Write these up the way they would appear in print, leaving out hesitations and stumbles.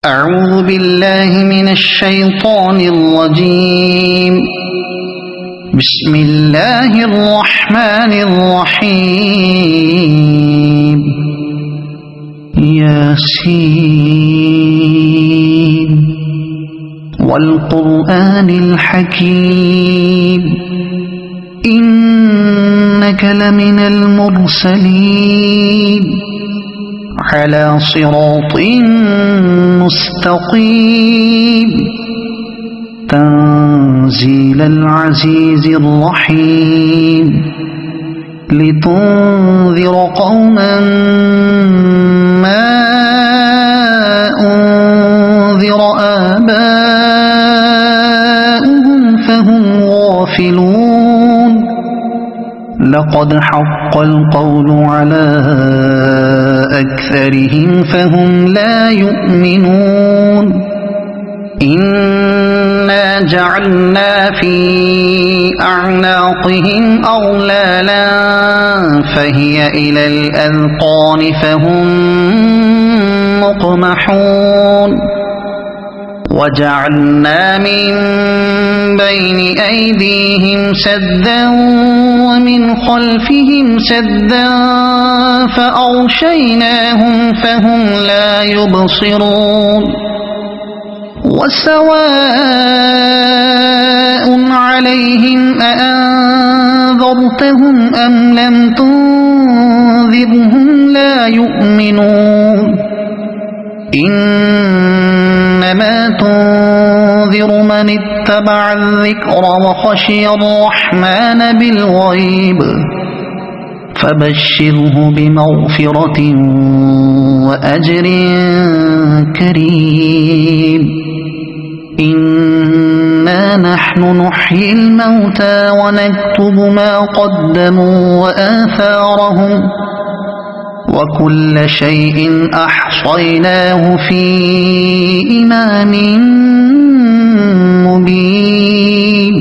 أعوذ بالله من الشيطان الرجيم. بسم الله الرحمن الرحيم. ياسين والقرآن الحكيم إنك لمن المرسلين على صراط مستقيم تنزيل العزيز الرحيم لتنذر قوما ما أنذر آباؤهم فهم غافلون. لقد حق القول على أكثرهم فهم لا يؤمنون. إنا جعلنا في أعناقهم أغلالا فهي إلى الأذقان فهم مقمحون. وجعلنا من بين أيديهم سدا ومن خلفهم سدا فأغشيناهم فهم لا يبصرون. وسواء عليهم أأنذرتهم أم لم تنذرهم لا يؤمنون. إنما تنذر من اتبع الذكر وخشي الرحمن بالغيب فبشره بمغفرة وأجر كريم. إنا نحن نحيي الموتى ونكتب ما قدموا وآثارهم وكل شيء أحصيناه في إمام مبين.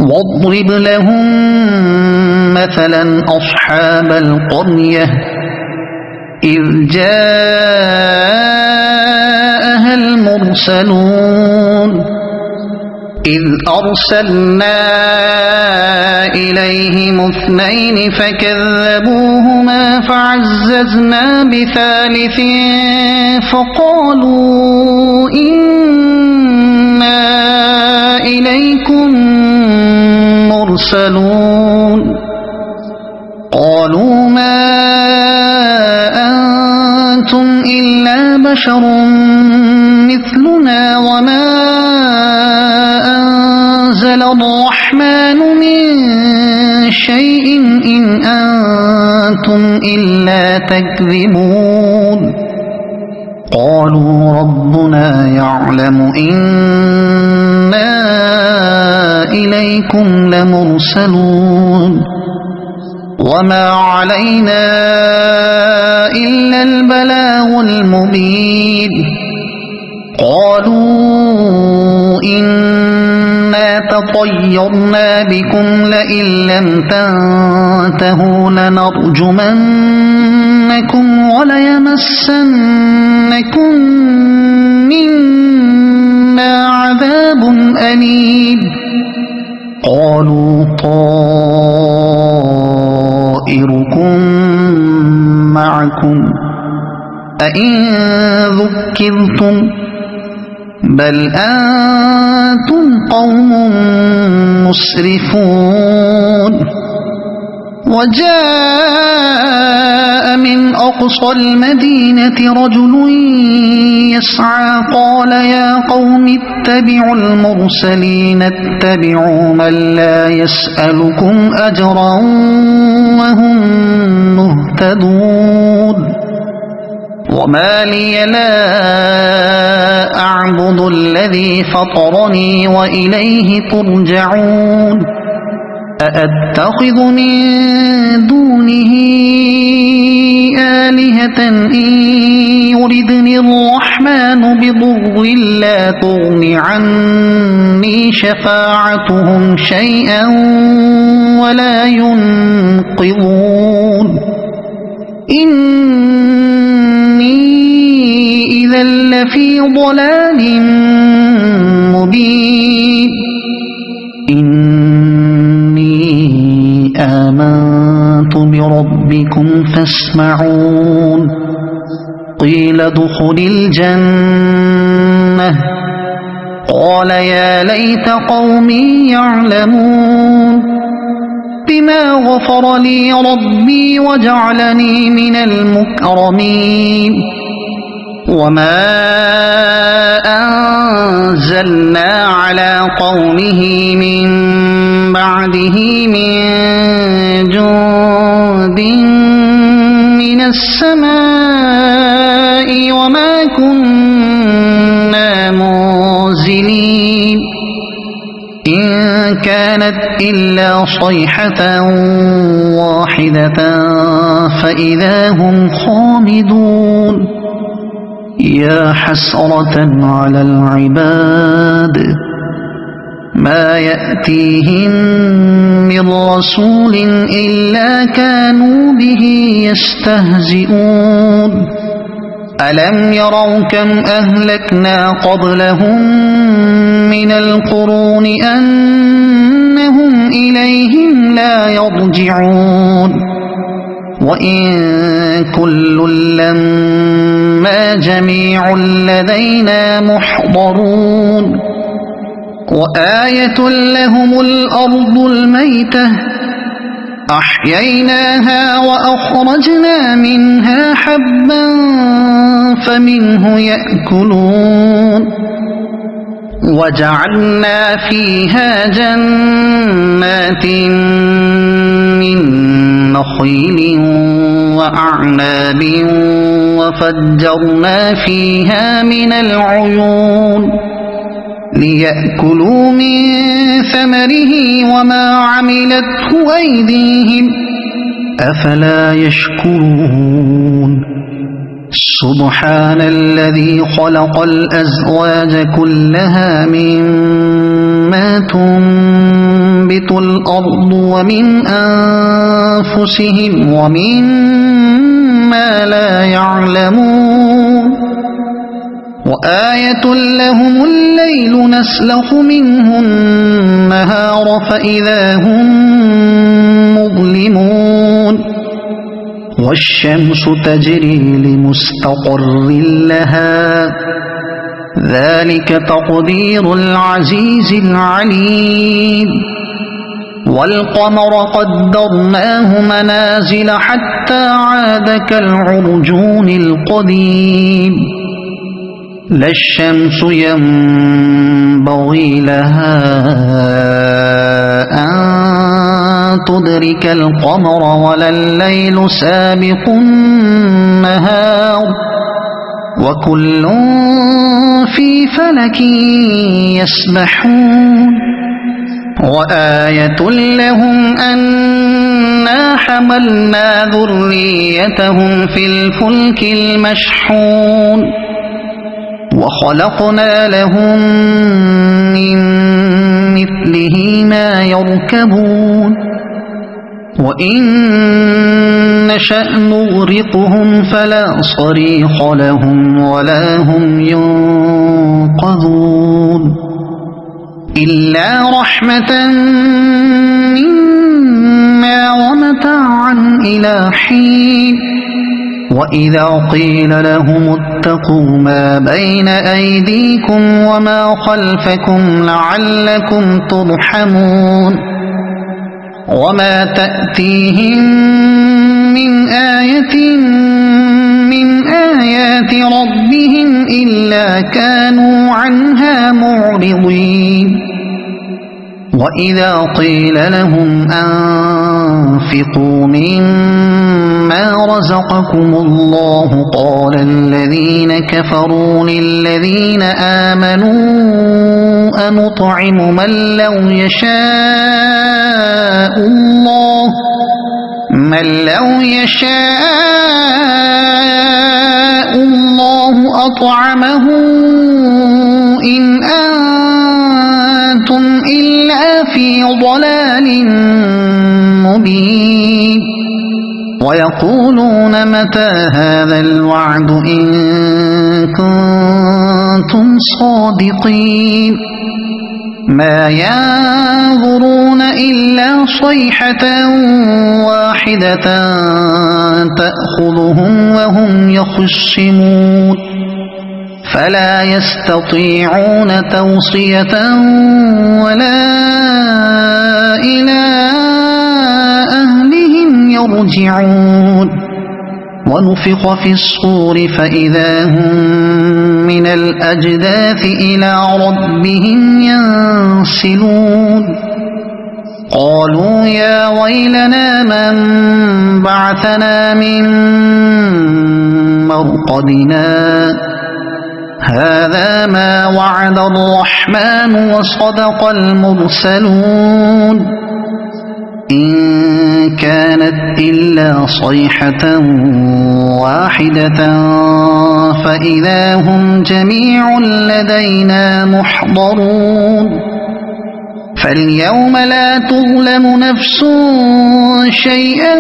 واضرب لهم مثلا أصحاب القرية إذ جاءها المرسلون إذ أرسلنا إليهم اثنين فكذبوهما فعززنا بثالث فقالوا إنا إليكم مرسلون. قالوا ما أنتم إلا بشر مثلنا وما أنزل الرحمن من شيء إن أنتم إلا تكذبون. قالوا ربنا يعلم إنا إليكم لمرسلون وما علينا إلا البلاغ المبين. قالوا إنا تطيرنا بكم لئن لم تنتهوا لنرجمنكم وليمسنكم منا عذاب أليم. قالوا طائركم معكم أئن ذكرتم بل أنتم قوم مسرفون. وجاء من أقصى المدينة رجل يسعى قال يا قوم اتبعوا المرسلين اتبعوا من لا يسألكم أجرا وهم مهتدون. وما لي لا أعبد الذي فطرني وإليه ترجعون. أأتخذ من دونه آلهة إن يردني الرحمن بضر لا تغن عني شفاعتهم شيئا ولا ينقذون. إني إذا لفي ضلال مبين إني آمنت بربكم فاسمعون قيل ادخل الجنة قال يا ليت قومي يعلمون بما غفر لي ربي وجعلني من المكرمين وما أنزلنا على قومه من بعده من جند من السماء وما كنا منزلين إن كانت إلا صيحة واحدة فإذا هم خامدون يا حسرة على العباد ما يأتيهم من رسول إلا كانوا به يستهزئون ألم يروا كم أهلكنا قبلهم من القرون أنهم إليهم لا يرجعون وإن كل لما جميع لدينا محضرون وآية لهم الأرض الميتة أحييناها وأخرجنا منها حبا فمنه يأكلون وجعلنا فيها جنات من نخيل وأعناب وفجرنا فيها من العيون ليأكلوا من ثمره وما عملته أيديهم أفلا يشكرون سبحان الذي خلق الأزواج كلها مما تنبت الأرض ومن أنفسهم ومما لا يعلمون وآية لهم الليل نسلخ منه النهار فإذا هم مظلمون والشمس تجري لمستقر لها ذلك تقدير العزيز العليم والقمر قدرناه منازل حتى عاد كالعرجون القديم لا الشمس ينبغي لها أن تدرك القمر ولا الليل سابق النهار وكل في فلك يسبحون وآية لهم أنا حملنا ذريتهم في الفلك المشحون وخلقنا لهم من مثله ما يركبون وإن نشأ نغرقهم فلا صريخ لهم ولا هم ينقذون إلا رحمة منا ومتاعا إلى حين وإذا قيل لهم اتقوا ما بين أيديكم وما خلفكم لعلكم ترحمون وما تأتيهم من آية من آيات ربهم إلا كانوا عنها معرضين وإذا قيل لهم أنفقوا مما رزقكم الله قال الذين كفروا للذين آمنوا أنطعم من لو يشاء الله أطعمه إن أنتم إلا في ضلال مبين ويقولون متى هذا الوعد إن كنتم صادقين ما ينظرون إلا صيحة واحدة تأخذهم وهم يخصمون فلا يستطيعون توصية ولا إلى أهلهم يرجعون ونفخ في الصور فإذا هم من الأجداث إلى ربهم ينسلون قالوا يا ويلنا من بعثنا من مرقدنا هذا ما وعد الرحمن وصدق المرسلون إن كانت إلا صيحة واحدة فإذا هم جميع لدينا محضرون فاليوم لا تظلم نفس شيئا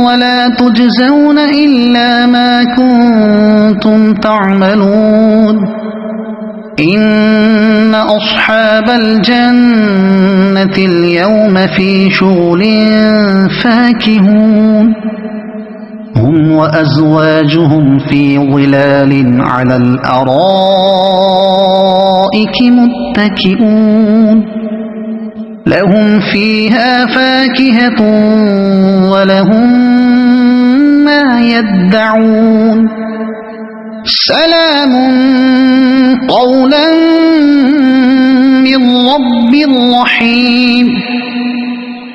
ولا تجزون إلا ما كنتم تعملون إن أصحاب الجنة اليوم في شغل فاكهون هم وأزواجهم في ظلال على الأرائك متكئون لهم فيها فاكهة ولهم ما يدعون سلام قولا من رب رحيم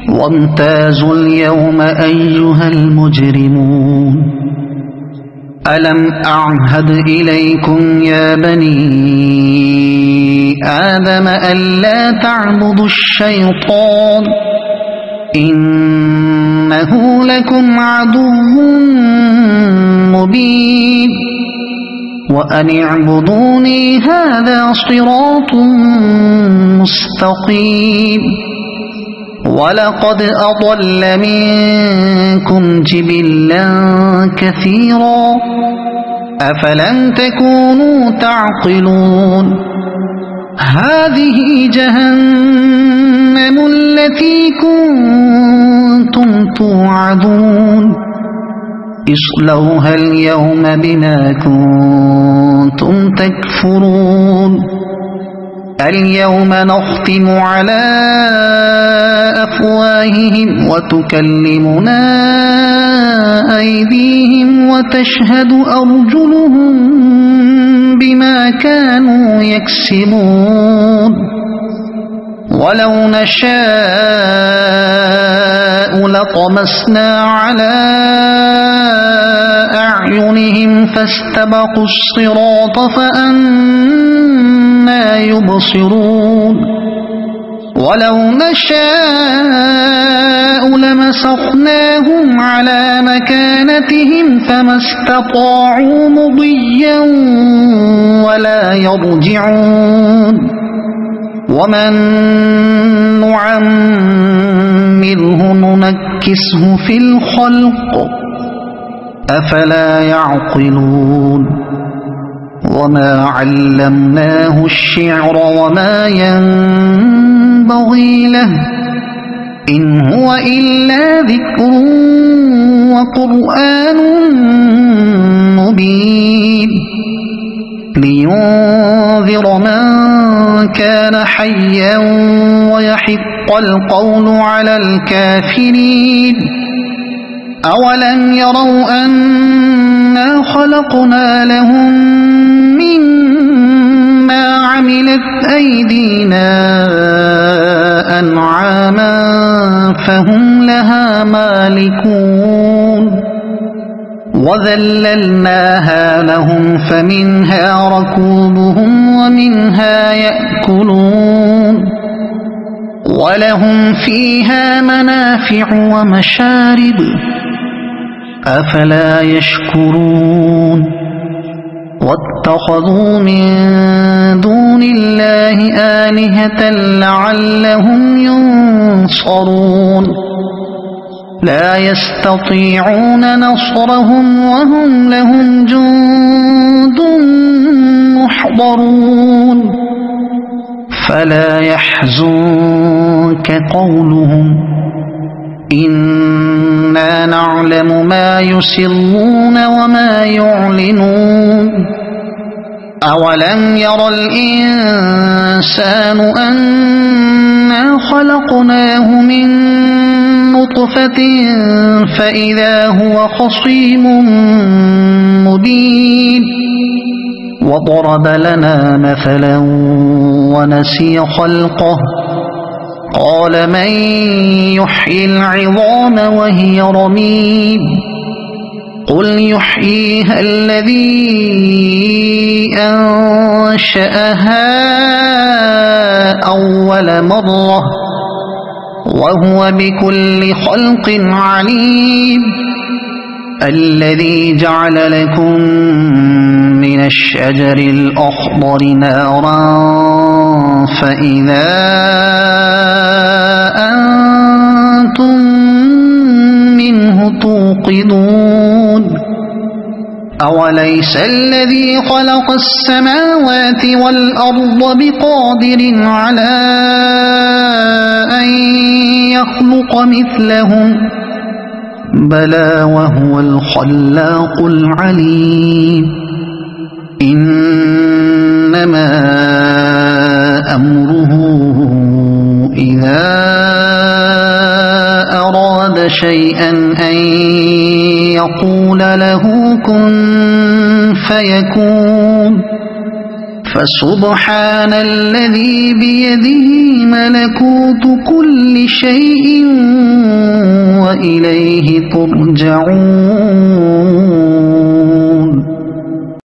وامتازوا اليوم أيها المجرمون ألم أعهد إليكم يا بني آدم ألا تعبدوا الشيطان إنه لكم عدو مبين وأن اعبدوني هذا صراط مستقيم ولقد أضل منكم جبلا كثيرا أفلم تكونوا تعقلون هذه جهنم التي كنتم توعدون اصلوها اليوم بما كنتم تكفرون اليوم نختم على أفواههم وتكلمنا أيديهم وتشهد أرجلهم بما كانوا يكسبون ولو نشاء لطمسنا على أعينهم فاستبقوا الصراط فأنى يبصرون ولو نشاء لمسخناهم على مكانتهم فما استطاعوا مضيا ولا يرجعون ومن نعمره ننكسه في الخلق أفلا يعقلون وما علمناه الشعر وما ينبغي له إن هو إلا ذكر وقرآن مبين لينذر من كان حيا ويحق القول على الكافرين أولم يروا أنا خلقنا لهم مما عملت أيدينا أنعاما فهم لها مالكون وذللناها لهم فمنها ركوبهم ومنها يأكلون ولهم فيها منافع ومشارب أفلا يشكرون واتخذوا من دون الله آلهة لعلهم ينصرون لا يستطيعون نصرهم وهم لهم جند محضرون فلا يحزنك قولهم إنا نعلم ما يسرون وما يعلنون أولم ير الإنسان أنا خلقناه من نطفة فإذا هو خصيم مبين وضرب لنا مثلا ونسي خلقه قال من يحيي العظام وهي رميم قل يحييها الذي أنشأها أول مرة وهو بكل خلق عليم الذي جعل لكم من الشجر الأخضر نارا فإذا أنتم منه توقدون أوليس الذي خلق السماوات والأرض بقادر على أن يخلق مثلهم بلى وهو الخلاق العليم إنما أمره إذا أراد شيئا أن يقول له كن فيكون فسبحان الذي بيده ملكوت كل شيء وإليه ترجعون